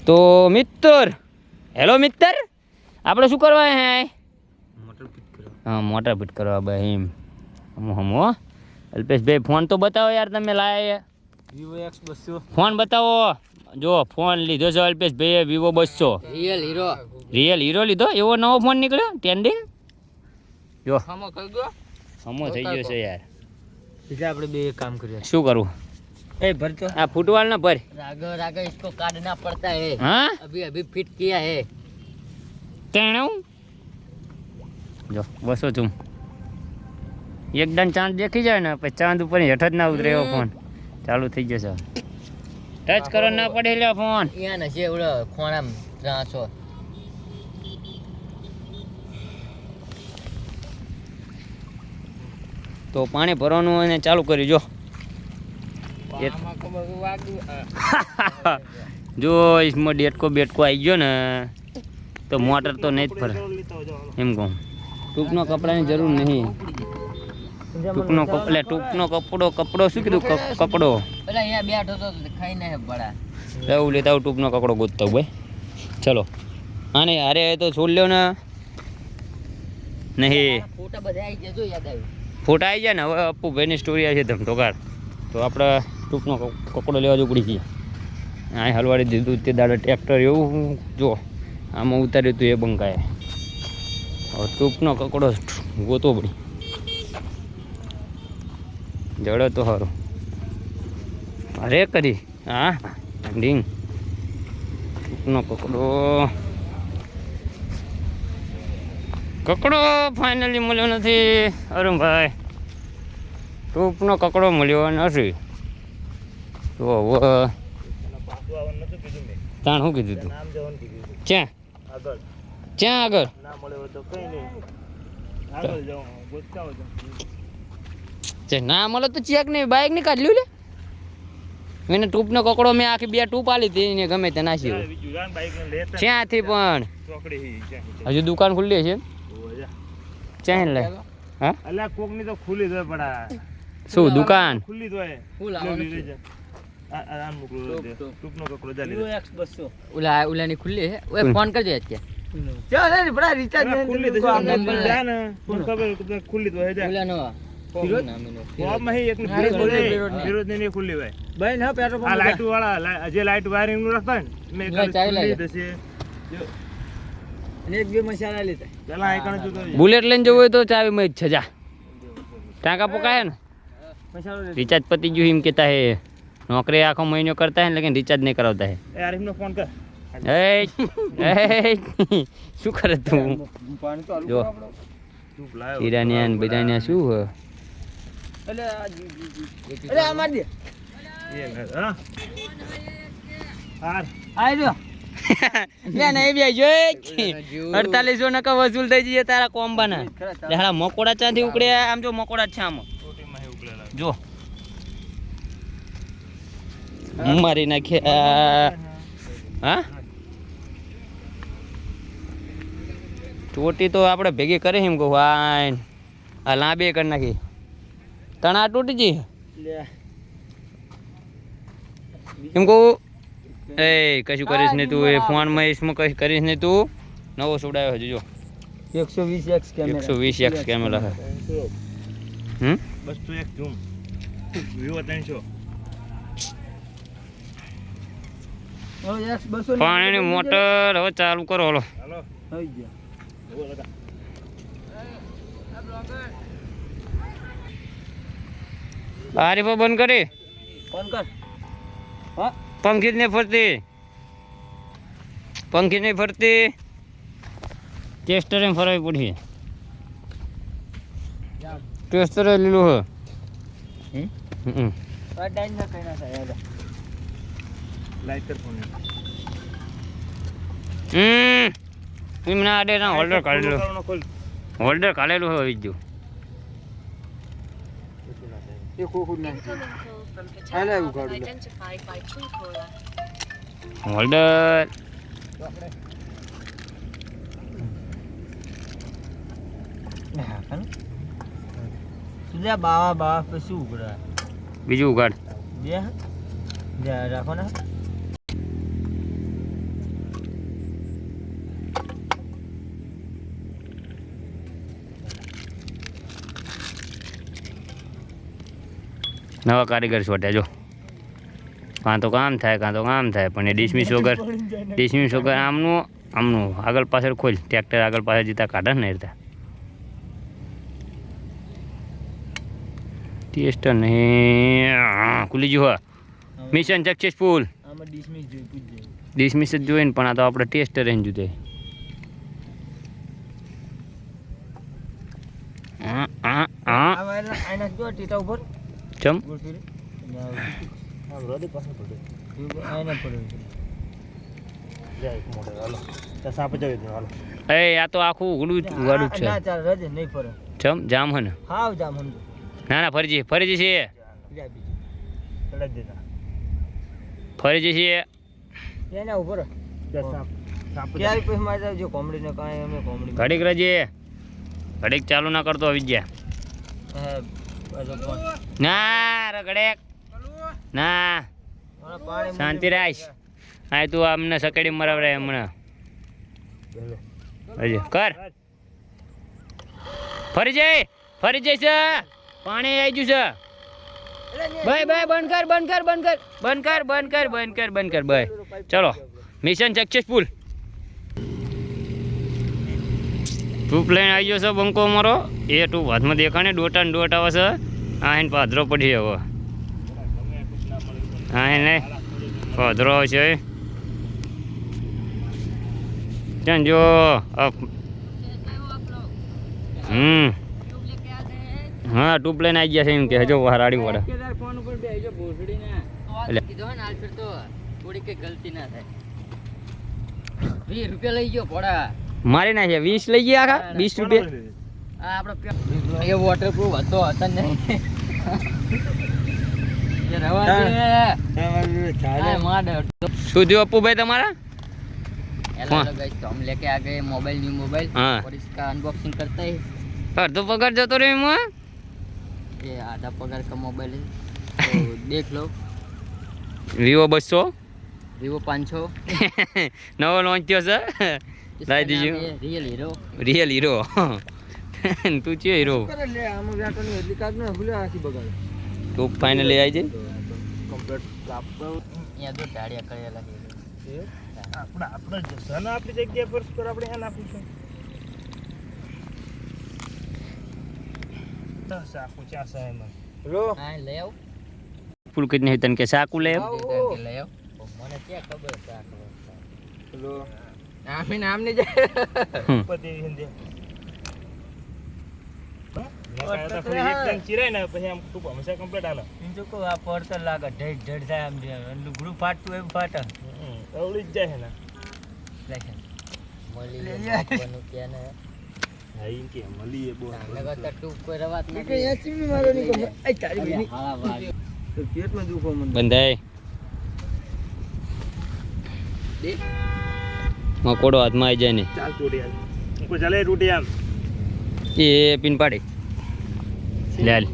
તો મિત્ર હેલો મિત્ર આપણે શું કરવા હે મોટર ફિટ કરવા. હા મોટર ફિટ કરવા ભાઈ એમ હમો અલ્પેશભાઈ ફોન તો બતાવો યાર તમે લાયા Vivo X200 ફોન બતાવો જો ફોન લીધો છે અલ્પેશભાઈએ વિવો 200 રિયલ હીરો લીધો એવો નવો ફોન નીકળ્યો ટ્રેન્ડિંગ જો હમો કઈ ગયો હમો થઈ ગયો છે યાર એટલે આપણે બે કામ કરીએ શું કરવું ए भर तो આ ફૂટવાલ ના ભર राघव इसको काटना पड़ता है હા अभी फिट किया है તેણું જો બસો ચુમ એકદમ ચાંદ દેખી જાય ને પછી ચાંદ ઉપર હેઠ જ ના ઉતરે એવો ફોન ચાલુ થઈ જશે ટચ કરો ના પડે લે ફોન यहाँ नशे एवढं खोणाम ત્રાસો તો પાણી ભરવાનું અને ચાલુ કરી જો જો इसमें डेटको बेटको आई गयो ने तो मोटर तो नहीं फरे एम कहूँ टूपनो कपड़ा जरूर नहीं टूपनो कपड़े टूपनो कपड़ो शू कीधु कपड़ो પેલા અહીંયા બેઠો તો ખાઈને હે બડા એવું લેતા આવું ટૂંકનો કકડો ગોતતા ભાઈ ચલો આને અરે તો છોડ લ્યો ને નહીં ફોટા બધા આવી ગયા જો યાદ આવ્યું ફોટા આવી જાય ને હવે અપ્પુભાઈની સ્ટોરી આવી છે ધમધોકાર તો આપણે ટૂંકનો કકડો લેવા જ ઉપડી ગયા આ હલવાડી દીધું તે દાડે ટ્રેક્ટર એવું જો આમાં ઉતાર્યું હતું એ બંકાએ હવે ટૂંકનો કકડો ગોતો પડી જડો તો સારું અરે કરી હા ડીંગ ટૂંકનો કકડો ફાઇનલી મળ્યો નથી અરુણભાઈ ટૂંકનો કકડો મળ્યો નથી તો હવે તાણ શું કીધું તું ક્યાં ક્યાં આગળ ના મળે તો ચેક નહીં બાઇક નહીં કાઢલ્યું લે એને ટૂપનો કકડો મેં આખી 2 ટૂપ આલી હતી ને ગમે તે નાસી ક્યાંથી પણ હજુ દુકાન ખુલ્લી છે ક્યાં લે હા અલ્યા કોક ની તો ખુલ્લી જ પડા શું દુકાન ખુલ્લી જ હોય ફૂલ આ મોકલો ટૂંકનો કકડો ચાલી Vivo X200 ઉલાની ખુલ્લી હે ઓય ફોન કરજો અત્યારે ચાલ ને બડા રિચાર્જ ખુલ્લી તો જા ને ફોન ખબર ખુલ્લી તો હે જા ઉલાનો કોમ માં એક વિરોધ ની ખુલ્લી હોય ભાઈ ના પેટ્રોલ આ લાઈટ વાળા જે લાઈટ વાયરિંગ નું રાખતા ને મેં ખુલ્લી દશે અને એક બે મસાલા લેતા પેલા આઈકણ જો બુલેટ લઈને જવું હોય તો ચાવી માં છે જા ટાંકા પકાય ને મસાલો રિચાર્જ પતી ગયું એમ કહેતા હે નોકરી આખો મહિનો કરતા હે લેकिन રિચાર્જ નહીં કરાવતા હે એ આરીફ નો ફોન કર એ શું કરે તું પાણી તો જો તું લાયો ઈરાનિયન બિરાનિયા શું હે અલે આ માર દે એ હા હાર આઈ જો લે નહીં બે જો 4800 નકા વસૂલ થઈ જઈએ તારા કોમ્બાના લેડા મકોડા ચાંથી ઉકળ્યા આમ જો મકોડા છે આમ ટોટીમાં હે ઉકળેલા જો મારી નાખ્યા હા ટોટી તો આપણે ભેગી કરી એમ કહું વાઈન આ લાંબી કરી નાખી તણા તૂટી જઈ એમ કહું એ કશું કરીશ નહીં તું એ ફોનમાં इसमें કશું કરીશ નહીં તું નવો સોડાયો હજુ જો 120x કેમેરા 120x કેમેરા હે બસ તું એક ઝૂમ Vivo 300 પાણીની મોટર હવે ચાલુ કરો હલો હાલો થઈ ગયા એવો લગા આરી પર બંધ કરી ફોન કર હા પંખી જ નહીં ફરતી ટેસ્ટરે ફરવી પડી ટેસ્ટરે લીલું હે ડાઈન ના કઈ ના થાય લાઈટ કર ફોન એમના આડે ના હોલ્ડર કાઢેલું ખોલ હોલ્ડર કાઢેલું હોય બીજું એ કોકુડ ના આલા ઉગાડું હોલ્ડર સુજા બાવા પછી ઉગડા બીજું ઉગાડ બે રાખો ને નવા કારીગર શોધ્યા જો. કાં તો કામ થાય પણ એ ડિસમિસ વગર આમનું આગળ પાછળ ખોલ ટ્રેક્ટર આગળ પાછળ જતા કાઢે ને રહેતા ટેસ્ટર નહીં ખુલી ગયું મિશન સક્સેસફુલ. આમાં ડિસમિસ જોઈ પૂછજે. ડિસમિસ જ જોઈએ ને પણ આ તો આપણે ટેસ્ટર એને જુદે. આના જો ટીટા ઉપર ચમ રોડી પાસે પડે. આના પડે. જાય એક મોડે હાલો. તો સાપ જવી દે હાલો. આ તો આખું ઉગડું છે. ના ચાલ રજે નહીં ફરે. ચમ જામ હે ને હાવ જામ હમ. ના ફરજી છે લે બીજી. ચડક દેતા. ફરજી છે એના ઉપર. સાપ. ક્યારે પછી મારે જો કોમેડી ને કાંઈ અમે કોમેડી. ઘડીક રજી ઘડીક ચાલુ ના કરતો વિદ્યા. ના રગડેક ના શાંતિ રાખ. હા તું અમને સકડી મરાવડે હમણાં કર ફરી જાય છે પાણી આવી ગયું છે. ભાઈ બંધ કર ભાઈ. ચલો મિશન સક્સેસફુલ. ટૂપ લઈને આવી ગયો છે બંકો અમારો. એ ટૂપ હાથમાં દેખાણે ડોટ આવે છે. હા એને પાધરો પડી હવે. હા એને પાધરો છે. ચાલ જો હા ટૂપ લઈને આવી ગયા છે એમ કે હજો રાડી વડે. ફોન ઉપર બેજો ભોસડી ને કીધો ને હાલ ફિર તો થોડી કઈ ગલતી ના થાય. 20 રૂપિયા લઈ ગયો પોડા. મારી નાખ્યા 20 લઈ ગયા આખા 20 રૂપિયા. આ આપણો એ વોટરપ્રૂફ હતો નહીં. એ રવા દે. હા માડ. શું થયું અપ્પુભાઈ તમારા? हेलो गाइस तो हम लेके आ गए मोबाइल न्यू मोबाइल हाँ। और इसका अनबॉक्सिंग करते हैं. અડધો પગાર જતો રહ્યો એમાં. ये आधा पगार का मोबाइल है तो देख लो. વિવો 200 Vivo 500 નવો લોન્ચ થયો છે. इसका लाइ नाम दीजिए है रियल हीरो. Real hero. તું છે હીરો. લે આમાં વ્યાટોની એટલી કાગ ન ભૂલ્યો આખી બગાડ. ટૂપ ફાઇનલી આવી જાય. કમ્પ્લીટ કાપ यहाँ दो दाढ़ियाँ करेला है. આપણે જસન આપણી જગ્યા પર આપણે એને આપીશું. સાકુ ચા સાહેબ લો हाँ ले आओ. ફૂલ કરી નહીં તને કે સાકુ લે दे दे के ले आओ. મને क्या खबर है લો आमी नाम नहीं जाए. પતિ હિન્દી ચિરાય ને પછી આમ તું હંમેશા કમ્પ્લીટ હાલો. जो को आप पढ़ता लागा ढेड ढेड થાય આમ જે ગ્રુપ ફાટતું એમ ફાટે. અવળી જ જાય ને લેશન મોલી લે લે. બનું કે ને હા ઈન કે મળી એ બહુ લગાતાર ટૂપ કોઈ રવાત કે નથી. 80 ની મારો ની કે આ તારી બેની હા વાહ. તો પેટમાં દુખો મને બંધાય દે મકોડો હાથમાં આવી જાય ને ચાલ તોડી આલ કોઈ ચાલે તૂટી આમ એ પિન પાડી લે હાલ.